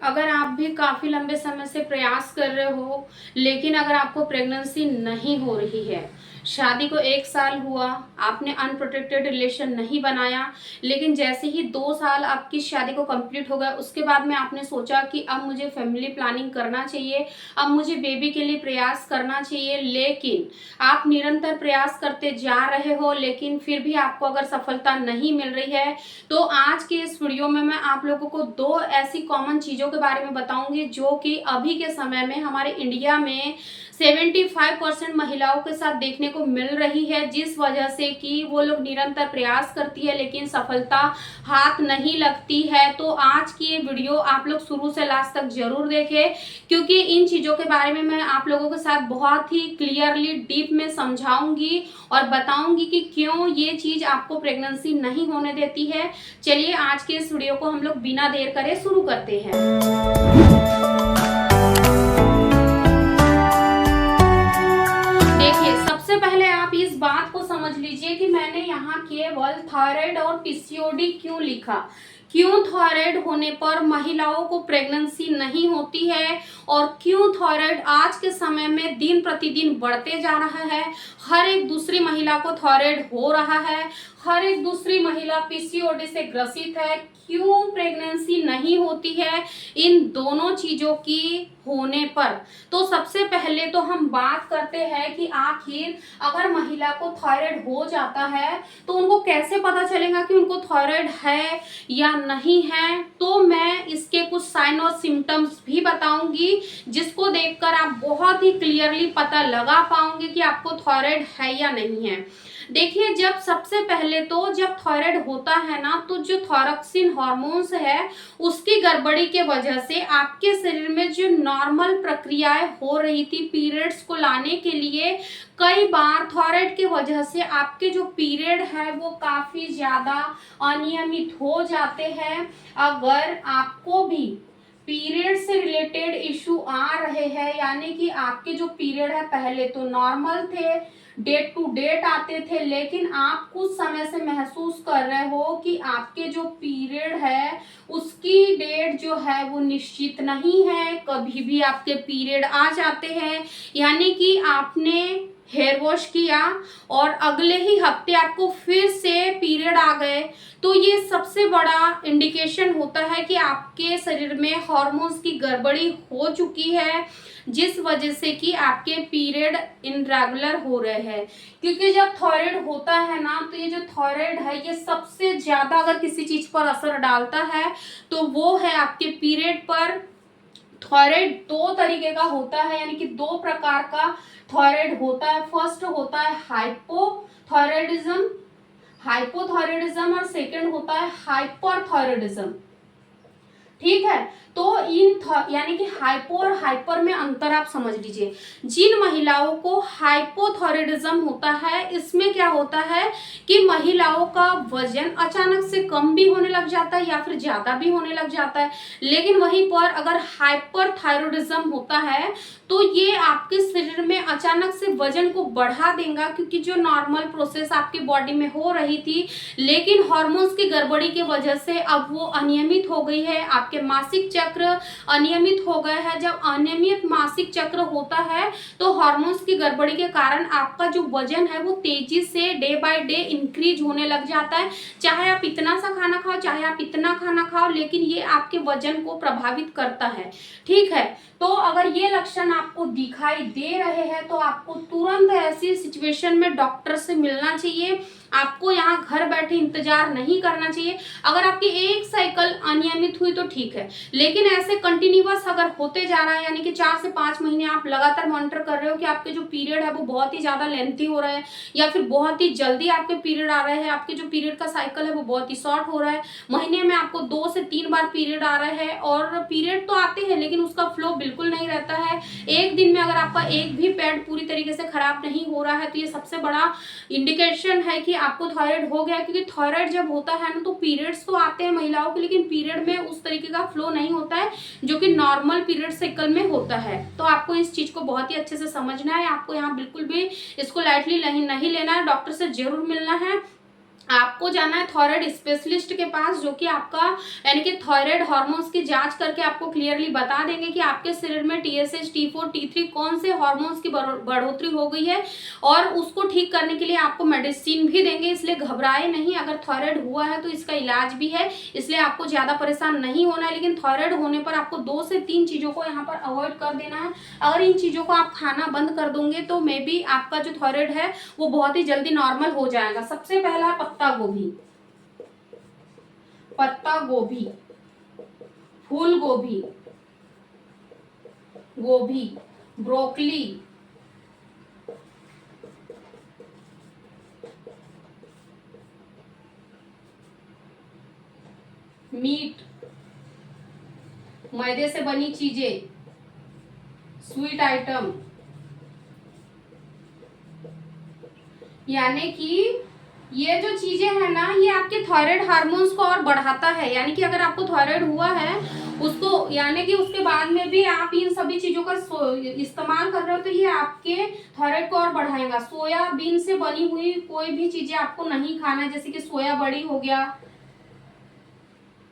अगर आप भी काफ़ी लंबे समय से प्रयास कर रहे हो, लेकिन अगर आपको प्रेगनेंसी नहीं हो रही है, शादी को 1 साल हुआ, आपने अनप्रोटेक्टेड रिलेशन नहीं बनाया, लेकिन जैसे ही 2 साल आपकी शादी को कंप्लीट हो गया, उसके बाद में आपने सोचा कि अब मुझे फैमिली प्लानिंग करना चाहिए, अब मुझे बेबी के लिए प्रयास करना चाहिए, लेकिन आप निरंतर प्रयास करते जा रहे हो, लेकिन फिर भी आपको अगर सफलता नहीं मिल रही है, तो आज के इस वीडियो में मैं आप लोगों को 2 ऐसी कॉमन चीज़ों के बारे में बताऊंगी जो कि अभी के समय में हमारे इंडिया में 75% महिलाओं के साथ देखने को मिल रही है, जिस वजह से कि वो लोग निरंतर प्रयास करती है लेकिन सफलता हाथ नहीं लगती है। तो आज की ये वीडियो आप लोग शुरू से लास्ट तक जरूर देखें, क्योंकि इन चीज़ों के बारे में मैं आप लोगों के साथ बहुत ही क्लियरली डीप में समझाऊंगी और बताऊंगी कि क्यों ये चीज़ आपको प्रेगनेंसी नहीं होने देती है। चलिए आज के इस वीडियो को हम लोग बिना देर करे शुरू करते हैं। देखिए, सबसे पहले आप इस बात को समझ लीजिए कि मैंने यहाँ केवल थायराइड और पीसीओडी क्यों लिखा, क्यों थायराइड होने पर महिलाओं को प्रेगनेंसी नहीं होती है और क्यों थायराइड आज के समय में दिन प्रतिदिन बढ़ते जा रहा है। हर एक दूसरी महिला को थायराइड हो रहा है, हर एक दूसरी महिला पीसीओडी से ग्रसित है, क्यों प्रेगनेंसी नहीं होती है इन दोनों चीजों की होने पर। तो सबसे पहले तो हम बात करते हैं कि आखिर अगर महिला को थायराइड हो जाता है तो उनको कैसे पता चलेगा कि उनको थायराइड है या नहीं है। तो मैं इसके कुछ साइन और सिम्टम्स भी बताऊंगी, जिसको देखकर आप बहुत ही क्लियरली पता लगा पाओगे कि आपको थायराइड है या नहीं है। देखिए, जब सबसे पहले तो जब थायराइड होता है ना, तो जो थायरोक्सिन हार्मोन्स है उसकी गड़बड़ी के वजह से आपके शरीर में जो नॉर्मल प्रक्रियाएं हो रही थी पीरियड्स को लाने के लिए, कई बार थायराइड के वजह से आपके जो पीरियड है वो काफी ज्यादा अनियमित हो जाते हैं। अगर आपको भी पीरियड से रिलेटेड इशू आ रहे हैं, यानी कि आपके जो पीरियड है पहले तो नॉर्मल थे, डेट टू डेट आते थे, लेकिन आप कुछ समय से महसूस कर रहे हो कि आपके जो पीरियड है उसकी डेट जो है वो निश्चित नहीं है, कभी भी आपके पीरियड आ जाते हैं, यानी कि आपने हेयर वॉश किया और अगले ही हफ्ते आपको फिर से पीरियड आ गए, तो ये सबसे बड़ा इंडिकेशन होता है कि आपके शरीर में हार्मोन्स की गड़बड़ी हो चुकी है, जिस वजह से कि आपके पीरियड इनरेगुलर हो रहे हैं। क्योंकि जब थायराइड होता है ना, तो ये जो थायराइड है ये सबसे ज्यादा अगर किसी चीज पर असर डालता है तो वो है आपके पीरियड पर। थायराइड 2 तरीके का होता है, यानी कि 2 प्रकार का थायराइड होता है। फर्स्ट होता है हाइपोथायराइडिज्म, हाइपोथायराइडिज्म, और सेकंड होता है हाइपरथायराइडिज्म। ठीक है, तो यानी कि हाइपो और हाइपर में अंतर आप समझ लीजिए। जिन महिलाओं को हाइपोथायराइडिज्म होता है, इसमें क्या होता है कि महिलाओं का वजन अचानक से कम भी होने लग जाता है या फिर ज्यादा भी होने लग जाता है। लेकिन वहीं पर अगर हाइपरथायराइडिज्म होता है तो ये आपके शरीर में अचानक से वजन को बढ़ा देगा, क्योंकि जो नॉर्मल प्रोसेस आपके बॉडी में हो रही थी लेकिन हार्मोन्स की गड़बड़ी की वजह से अब वो अनियमित हो गई है। आपके मासिक चक्र अनियमित हो गए हैं। जब अनियमित मासिक चक्र होता है तो हार्मोन्स की गड़बड़ी के कारण आपका जो वजन है वो तेजी से डे बाय डे इंक्रीज होने लग जाता है। चाहे आप इतना सा खाना खाओ, चाहे आप इतना खाना खाओ, लेकिन ये आपके वजन को प्रभावित करता है। ठीक है, तो अगर ये लक्षण आपको दिखाई दे रहे हैं तो आपको तुरंत ऐसी सिचुएशन में डॉक्टर से मिलना चाहिए। आपको यहाँ घर बैठे इंतजार नहीं करना चाहिए। अगर आपकी एक साइकिल अनियमित हुई तो ठीक है, लेकिन ऐसे कंटिन्यूअस अगर होते जा रहा है, यानी कि 4 से 5 महीने आप लगातार मॉनिटर कर रहे हो कि आपके जो पीरियड है वो बहुत ही ज्यादा लेंथी हो रहा है या फिर बहुत ही जल्दी आपके पीरियड आ रहे हैं, आपके जो पीरियड का साइकिल है वो बहुत ही शॉर्ट हो रहा है, महीने में आपको 2 से 3 बार पीरियड आ रहे हैं और पीरियड तो आते हैं लेकिन उसका फ्लो बिल्कुल नहीं रहता है। एक दिन में अगर आपका एक भी पैड पूरी तरीके से खराब नहीं हो रहा है तो ये सबसे बड़ा इंडिकेशन है कि आपको थायराइड हो गया। क्योंकि थायराइड जब होता है ना तो पीरियड्स तो आते हैं महिलाओं के, लेकिन पीरियड में उस तरीके का फ्लो नहीं होता है जो कि नॉर्मल पीरियड साइकिल में होता है। तो आपको इस चीज को बहुत ही अच्छे से समझना है। आपको यहाँ बिल्कुल भी इसको लाइटली नहीं लेना है, डॉक्टर से जरूर मिलना है। आपको जाना है थायराइड स्पेशलिस्ट के पास, जो कि आपका यानी कि थायराइड हार्मोन्स की जांच करके आपको क्लियरली बता देंगे कि आपके शरीर में TSH, T4, T3 कौन से हार्मोन्स की बढ़ोतरी हो गई है, और उसको ठीक करने के लिए आपको मेडिसिन भी देंगे। इसलिए घबराए नहीं, अगर थायराइड हुआ है तो इसका इलाज भी है, इसलिए आपको ज़्यादा परेशान नहीं होना है। लेकिन थायराइड होने पर आपको 2 से 3 चीज़ों को यहाँ पर अवॉइड कर देना है। अगर इन चीज़ों को आप खाना बंद कर दोगे तो मे बी आपका जो थायराइड है वो बहुत ही जल्दी नॉर्मल हो जाएगा। सबसे पहला पत्ता गोभी, पत्ता गोभी, फूल गोभी, गोभी, ब्रोकली, मीट, मैदे से बनी चीजें, स्वीट आइटम, यानी कि ये जो चीजें है ना, ये आपके थायराइड हार्मोन्स को और बढ़ाता है। यानी कि अगर आपको थायराइड हुआ है उसको, यानी कि उसके बाद में भी आप इन सभी चीजों का इस्तेमाल कर रहे हो तो ये आपके थायराइड को और बढ़ाएगा। सोयाबीन से बनी हुई कोई भी चीजें आपको नहीं खाना है, जैसे कि सोया बड़ी हो गया,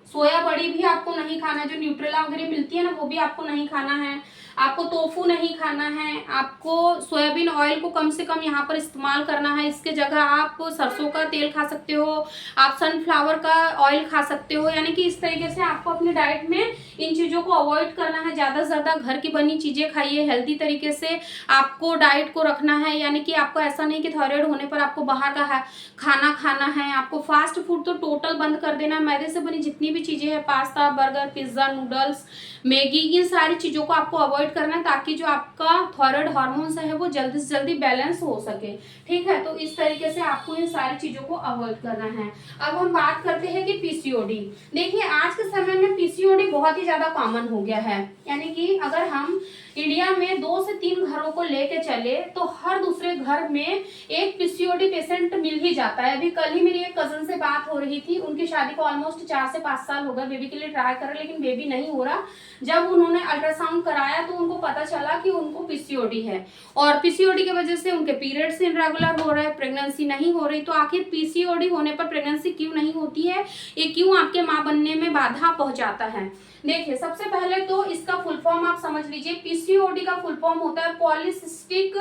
सोया बड़ी भी आपको नहीं खाना है, जो न्यूट्रेला वगैरह मिलती है ना वो भी आपको नहीं खाना है। आपको टोफू नहीं खाना है, आपको सोयाबीन ऑयल को कम से कम यहाँ पर इस्तेमाल करना है। इसके जगह आप सरसों का तेल खा सकते हो, आप सनफ्लावर का ऑयल खा सकते हो। यानी कि इस तरीके से आपको अपनी डाइट में इन चीज़ों को अवॉइड करना है। ज़्यादा से ज़्यादा घर की बनी चीज़ें खाइए, हेल्दी तरीके से आपको डाइट को रखना है। यानी कि आपको ऐसा नहीं कि थायराइड होने पर आपको बाहर का खाना खाना है। आपको फास्ट फूड तो टोटल बंद कर देना है। मैदे से बनी जितनी भी चीज़ें हैं, pasta, burger, pizza, noodles, Maggi, इन सारी चीज़ों को आपको अवॉइड करना है, ताकि जो आपका थायराइड हार्मोन्स है वो जल्दी से जल्दी बैलेंस हो सके। ठीक है, तो इस तरीके से आपको इन सारी चीज़ों को अवॉइड करना है। अब हम बात करते हैं कि PCOD। देखिए, आज के समय में PCOD बहुत ही ज़्यादा कॉमन हो गया है। यानी कि अगर हम इंडिया में 2 से 3 घरों को लेके चले तो हर दूसरे घर में एक PCOD पेशेंट मिल ही जाता है। अभी कल ही मेरी एक कजन से बात हो रही थी, उनकी शादी को ऑलमोस्ट 4 से 5 साल हो गए, बेबी के लिए ट्राई कर रहे लेकिन बेबी नहीं हो रहा। जब उन्होंने अल्ट्रासाउंड कराया तो उनको पता चला कि उनको PCOD है, और PCOD की वजह से उनके पीरियड्स इरेगुलर हो रहे हैं, प्रेगनेंसी नहीं हो रही। तो आखिर PCOD होने पर प्रेगनेंसी क्यों नहीं होती है, ये क्यों आपके मां बनने में बाधा पहुंचाता है? देखिए, सबसे पहले तो इसका फुल फॉर्म आप समझ लीजिए। PCOD का फुल फॉर्म होता है पॉलीसिस्टिक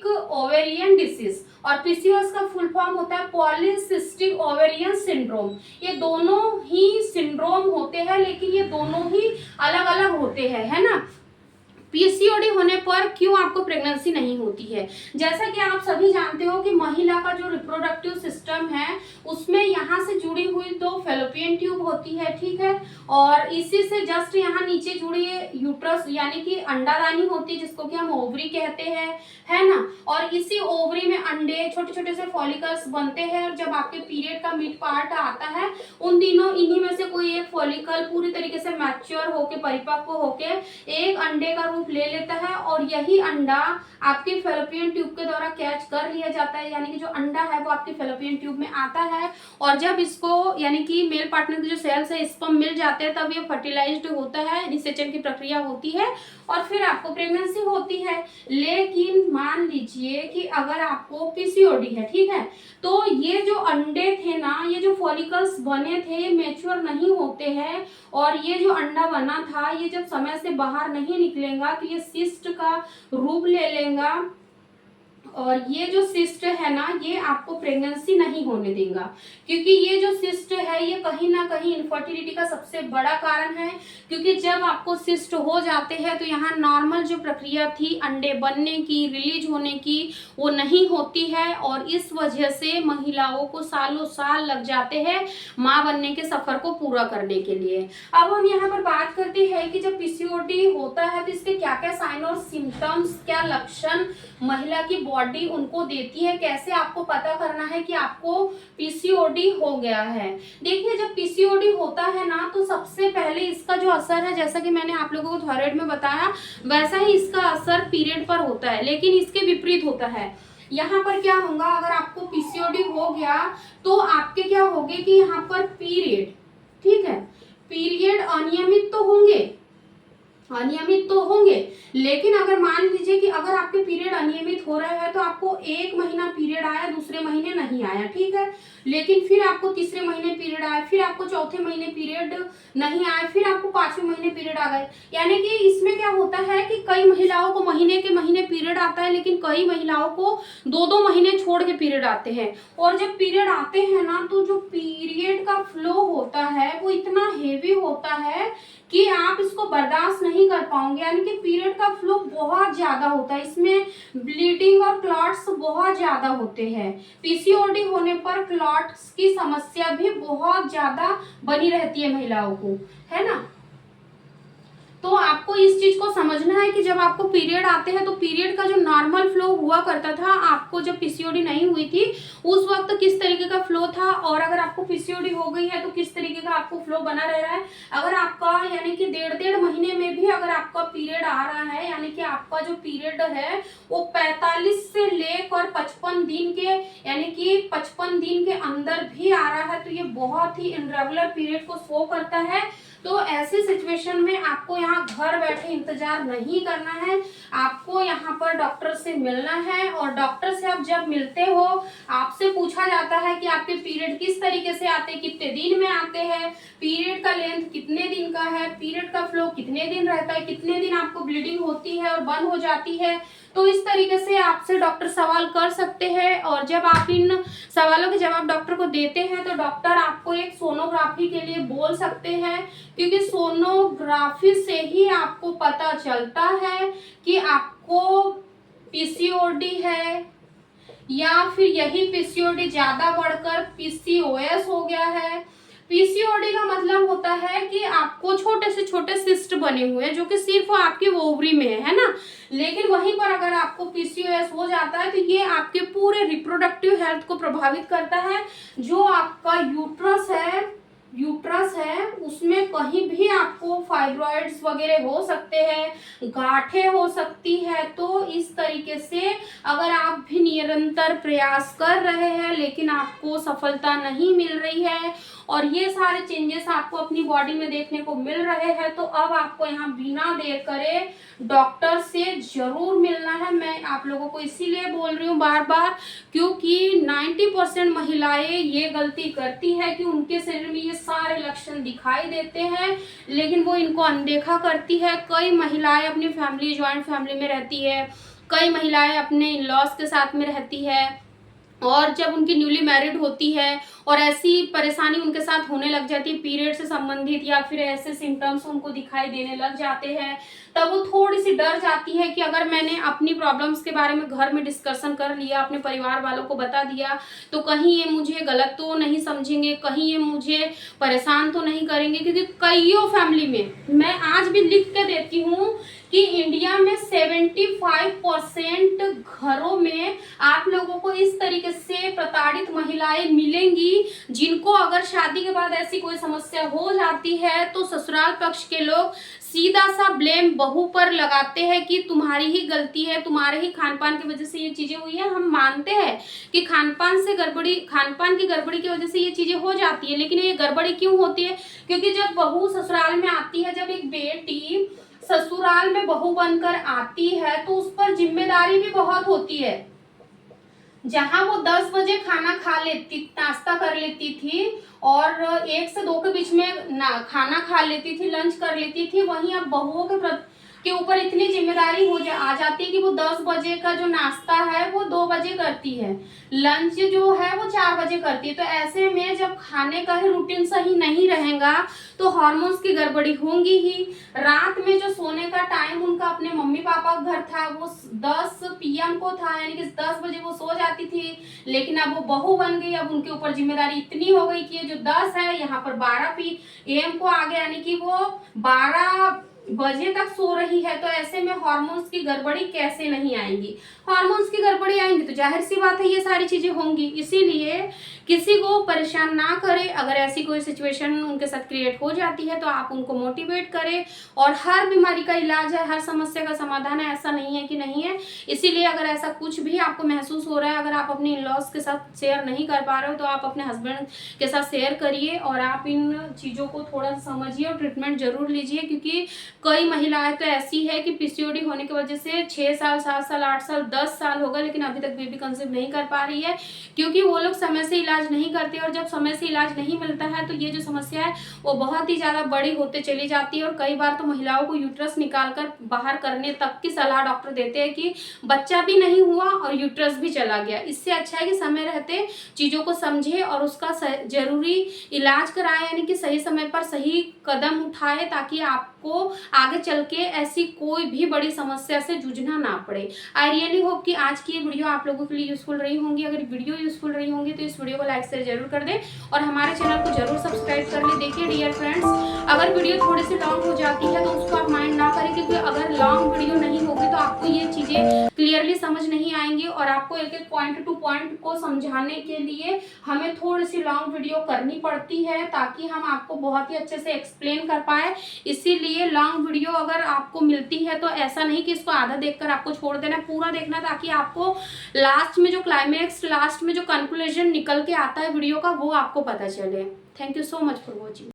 ओवेरियन डिसीज, और PCOS का फुल फॉर्म होता है पॉलीसिस्टिक ओवेरियन सिंड्रोम। ये दोनों ही सिंड्रोम होते हैं, लेकिन ये दोनों ही अलग अलग होते हैं, है ना। PCOD होने पर क्यों आपको प्रेगनेंसी नहीं होती है? जैसा कि आप सभी जानते हो कि महिला का जो रिप्रोडक्टिव सिस्टम है उसमें यहाँ से जुड़ी हुई 2 फैलोपियन ट्यूब होती है, ठीक है, और इसी से जस्ट यहाँ नीचे जुड़ी यूट्रस यानी कि अंडादानी होती है, जिसको कि हम ओवरी कहते हैं, है ना। और इसी ओवरी में अंडे, छोटे छोटे से फॉलिकल्स बनते हैं, और जब आपके पीरियड का मिड पार्ट आता है उन दिनों इन्हीं में से कोई एक फॉलिकल पूरी तरीके से मैच्योर होके, परिपक्व होके एक अंडे का रूप ले लेता है, और यही अंडा आपके फैलोपियन ट्यूब के द्वारा कैच कर लिया जाता है। यानी कि जो अंडा है वो आपके फैलोपियन ट्यूब में आता है, और जब इसको यानी कि मेल पार्टनर के जो सेल्स है स्पर्म मिल जाते हैं तब ये फर्टिलाइज्ड होता है, निषेचन की प्रक्रिया होती है, और फिर आपको प्रेगनेंसी होती है। लेकिन मान लीजिए कि अगर आपको PCOD है, ठीक है, तो ये जो अंडे थे ना, ये जो फॉलिकल्स बने थे, ये मैच्योर नहीं होते हैं, और ये जो अंडा बना था ये जब समय से बाहर नहीं निकलेगा तो ये सिस्ट का रूप ले लेगा, और ये जो सिस्ट है ना ये आपको प्रेगनेंसी नहीं होने देगा, क्योंकि ये जो सिस्ट है ये कहीं ना कहीं इनफर्टिलिटी का सबसे बड़ा कारण है। क्योंकि जब आपको सिस्ट हो जाते हैं तो यहाँ नॉर्मल जो प्रक्रिया थी अंडे बनने की, रिलीज होने की, वो नहीं होती है, और इस वजह से महिलाओं को सालों साल लग जाते हैं माँ बनने के सफर को पूरा करने के लिए। अब हम यहाँ पर बात करते हैं कि जब PCOD होता है तो इसके क्या क्या साइन और सिम्टम्स, क्या लक्षण महिला की बॉडी उनको देती है, कैसे आपको पता करना है कि आपको PCOD हो गया है। देखिए, जब PCOD होता है ना तो सबसे पहले इसका जो असर है, जैसा कि मैंने आप लोगों को थायराइड में बताया वैसा ही इसका असर पीरियड पर होता है, लेकिन इसके विपरीत होता है। यहाँ पर क्या होगा, अगर आपको PCOD हो गया तो आपके क्या होंगे कि यहाँ पर पीरियड, ठीक है, पीरियड अनियमित तो होंगे, अनियमित तो होंगे, लेकिन अगर मान लीजिए कि अगर आपके पीरियड अनियमित हो रहा है तो आपको एक महीना पीरियड आया, दूसरे महीने नहीं आया, ठीक है, लेकिन फिर आपको तीसरे महीने पीरियड आया, फिर आपको चौथे महीने पीरियड नहीं आया, फिर आपको पांचवें महीने पीरियड आ गए। यानी कि इसमें क्या होता है कि कई महिलाओं को महीने के महीने पीरियड आता है, लेकिन कई महिलाओं को 2-2 महीने छोड़ के पीरियड आते हैं। और जब पीरियड आते हैं ना, तो जो पीरियड का फ्लो होता है वो इतना हेवी होता है कि आप इसको बर्दाश्त नहीं कर पाओगे। यानी कि पीरियड का फ्लो बहुत ज्यादा होता है, इसमें ब्लीडिंग और क्लॉट्स बहुत ज्यादा होते हैं। पीसीओडी होने पर क्लॉट्स की समस्या भी बहुत ज्यादा बनी रहती है महिलाओं को, है ना। तो आपको इस चीज को समझना है कि जब आपको पीरियड आते हैं तो पीरियड का जो नॉर्मल फ्लो हुआ करता था, आपको जब पीसीओडी नहीं हुई थी उस वक्त किस तरीके का फ्लो था, और अगर आपको पीसीओडी हो गई है तो किस तरीके का आपको फ्लो बना रह रहा है। अगर आपका यानी कि 1.5 महीने में भी अगर आपका पीरियड आ रहा है, यानी कि आपका जो पीरियड है वो 45 से लेकर 55 दिन के, यानी कि 55 दिन के अंदर भी आ रहा है, तो ये बहुत ही इनरेगुलर पीरियड को शो करता है। तो ऐसी सिचुएशन में आपको यहाँ घर बैठे इंतजार नहीं करना है, आपको यहाँ पर डॉक्टर से मिलना है। और डॉक्टर से आप जब मिलते हो, आपसे पूछा जाता है कि आपके पीरियड किस तरीके से आते हैं, कितने दिन में आते हैं, पीरियड का लेंथ कितने दिन का है, पीरियड का फ्लो कितने दिन रहता है, कितने दिन आपको ब्लीडिंग होती है और बंद हो जाती है। तो इस तरीके से आपसे डॉक्टर सवाल कर सकते हैं, और जब आप इन सवालों के जवाब डॉक्टर को देते हैं तो डॉक्टर आपको एक सोनोग्राफी के लिए बोल सकते हैं, क्योंकि सोनोग्राफी से ही आपको पता चलता है कि आपको पीसीओडी है या फिर यही पीसीओडी ज्यादा बढ़कर पीसीओएस हो गया है। पीसीओडी का मतलब होता है कि आपको छोटे से छोटे सिस्ट बने हुए हैं जो कि सिर्फ आपके ओवरी में है ना, लेकिन वहीं पर अगर आपको पीसीओएस हो जाता है तो ये आपके पूरे रिप्रोडक्टिव हेल्थ को प्रभावित करता है। जो आपका यूट्रस है उसमें कहीं भी आपको फाइब्रॉइड्स वगैरह हो सकते हैं, गांठें हो सकती है। तो इस तरीके से अगर आप भी निरंतर प्रयास कर रहे हैं लेकिन आपको सफलता नहीं मिल रही है और ये सारे चेंजेस आपको अपनी बॉडी में देखने को मिल रहे हैं, तो अब आपको यहाँ बिना देर करे डॉक्टर से जरूर मिलना है। मैं आप लोगों को इसीलिए बोल रही हूँ बार बार, क्योंकि 90% महिलाएं ये गलती करती है कि उनके शरीर में ये सारे लक्षण दिखाई देते हैं लेकिन वो इनको अनदेखा करती है। कई महिलाएं अपनी फैमिली, ज्वाइंट फैमिली में रहती है, कई महिलाएं अपने इन लॉज के साथ में रहती है, और जब उनकी न्यूली मैरिड होती है और ऐसी परेशानी उनके साथ होने लग जाती है पीरियड से संबंधित, या फिर ऐसे सिम्टम्स उनको दिखाई देने लग जाते हैं, तब वो थोड़ी सी डर जाती है कि अगर मैंने अपनी प्रॉब्लम्स के बारे में घर में डिस्कशन कर लिया, अपने परिवार वालों को बता दिया, तो कहीं ये मुझे गलत तो नहीं समझेंगे, कहीं ये मुझे परेशान तो नहीं करेंगे। क्योंकि कईयों फैमिली में, मैं आज भी लिख के देती हूँ कि इंडिया में 75% घरों में आप लोगों को इस तरीके से प्रताड़ित महिलाएं मिलेंगी जिनको अगर शादी के बाद ऐसी कोई समस्या हो जाती है तो ससुराल पक्ष के लोग सीधा सा ब्लेम बहू पर लगाते हैं कि तुम्हारी ही गलती है, तुम्हारे ही खान पान की वजह से ये चीजें हुई है। हम मानते हैं कि खान पान की गड़बड़ी की वजह से ये चीजें हो जाती है, लेकिन ये गड़बड़ी क्यों होती है? क्योंकि जब बहू ससुराल में आती है, जब एक बेटी ससुराल में बहू बनकर आती है तो उस पर जिम्मेदारी भी बहुत होती है। जहां वो 10 बजे खाना खा लेती, नाश्ता कर लेती थी और 1 से 2 के बीच में खाना खा लेती थी, लंच कर लेती थी, वहीं अब बहुओं के ऊपर इतनी जिम्मेदारी आ जाती है कि वो 10 बजे का जो नाश्ता है वो 2 बजे करती है, लंच जो है वो 4 बजे करती है। तो ऐसे में जब खाने का ही रूटीन सही नहीं रहेगा तो हार्मोन्स की गड़बड़ी होंगी ही। रात में जो सोने का टाइम उनका अपने मम्मी पापा का घर था वो 10 PM को था, यानी कि 10 बजे वो सो जाती थी, लेकिन अब वो बहू बन गई, अब उनके ऊपर जिम्मेदारी इतनी हो गई कि जो 10 है यहाँ पर 12 PM को आ गया, यानी कि वो 12 बजे तक सो रही है। तो ऐसे में हार्मोन्स की गड़बड़ी कैसे नहीं आएंगी? हार्मोन्स की गड़बड़ी आएंगी तो जाहिर सी बात है ये सारी चीजें होंगी। इसीलिए किसी को परेशान ना करें। अगर ऐसी कोई सिचुएशन उनके साथ क्रिएट हो जाती है तो आप उनको मोटिवेट करें, और हर बीमारी का इलाज है, हर समस्या का समाधान है, ऐसा नहीं है कि नहीं है। इसीलिए अगर ऐसा कुछ भी आपको महसूस हो रहा है, अगर आप अपने इन-लॉज के साथ शेयर नहीं कर पा रहे हो तो आप अपने हस्बैंड के साथ शेयर करिए और आप इन चीज़ों को थोड़ा सा समझिए और ट्रीटमेंट जरूर लीजिए, क्योंकि कई महिलाएं तो ऐसी है कि पीसीओडी होने की वजह से 6 साल, 7 साल, 8 साल, 10 साल हो गए लेकिन अभी तक बेबी कंसीव नहीं कर पा रही है, क्योंकि वो लोग समय से इलाज नहीं करते और जब समय से इलाज नहीं मिलता है तो ये जो समस्या है वो बहुत ही ज़्यादा बड़ी होते चली जाती है। और कई बार तो महिलाओं को यूट्रस निकाल कर बाहर करने तक की सलाह डॉक्टर देते हैं कि बच्चा भी नहीं हुआ और यूट्रस भी चला गया। इससे अच्छा है कि समय रहते चीज़ों को समझे और उसका जरूरी इलाज कराए, यानी कि सही समय पर सही कदम उठाए, ताकि आपको आगे चल के ऐसी कोई भी बड़ी समस्या से जूझना ना पड़े। आई रियली होप कि आज की ये वीडियो आप लोगों के लिए यूजफुल रही होंगी। अगर वीडियो यूजफुल रही होंगी तो इस वीडियो को लाइक शेयर जरूर कर दें और हमारे चैनल को जरूर सब्सक्राइब कर ले। देखिए डियर फ्रेंड्स, अगर वीडियो थोड़ी सी लॉन्ग हो जाती है तो उसको आप माइंड ना करें, क्योंकि अगर लॉन्ग वीडियो नहीं होगी तो आपको ये चीज़ें क्लियरली समझ नहीं आएंगी और आपको एक एक पॉइंट टू पॉइंट को समझाने के लिए हमें थोड़ी सी लॉन्ग वीडियो करनी पड़ती है, ताकि हम आपको बहुत ही अच्छे से एक्सप्लेन कर पाए। इसीलिए लॉन्ग वीडियो अगर आपको मिलती है तो ऐसा नहीं कि इसको आधा देखकर आपको छोड़ देना, पूरा देखना, ताकि आपको लास्ट में जो क्लाइमेक्स, लास्ट में जो कंक्लूजन निकल के आता है वीडियो का, वो आपको पता चले। Thank you so much for watching.